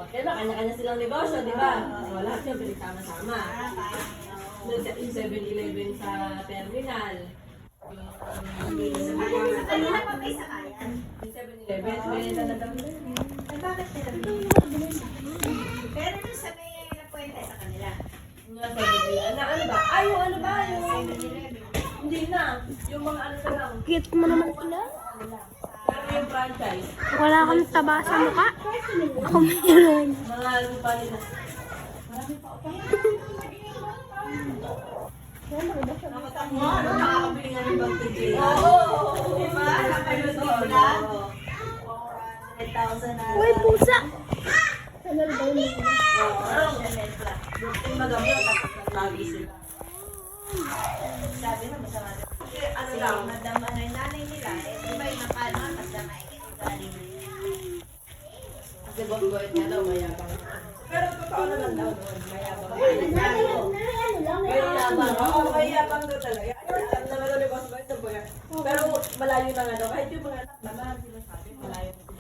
Kaya kanya-kanya silang negosyo, di ba? So, lahat yung pinagsama-sama. Yung 7-Eleven sa terminal. Sa kanila pa may sakayan. Yung 7-Eleven, may talagang Bakit nila? Pero nung sa may napuwente sa kanila. nga 7-Eleven. Ano ba? Ay, yung ano ba? Yung 7-Eleven. hindi na. Yung mga ano na lang. Cute mo naman sila. Pero yung franchise. Wala kang taba sa mukha. Ako meron. Mga lupa nila. Nakatawa, ano? Nakakabili nga ng bag to Jay. Oo! Diba? Nakapagod ko na. 100,000 na. Uy, pusa! Chanel Black. Yung magamit, tapos nagtabi sila. Sabi na masama daw. Ano Kasi lang? madam ano yung nanay nila, eh, di ba yung nakano, masama yung galing na yun. Kasi bonggoit niya daw, mayabang. Pero totoo naman daw doon, mayabang. Pero yabang, oo, mayabang daw talaga. Alam naman daw ni Boss Boy, ito ba yan? Pero malayo na nga daw, kahit yung mga anak naman, sinasabi, malayo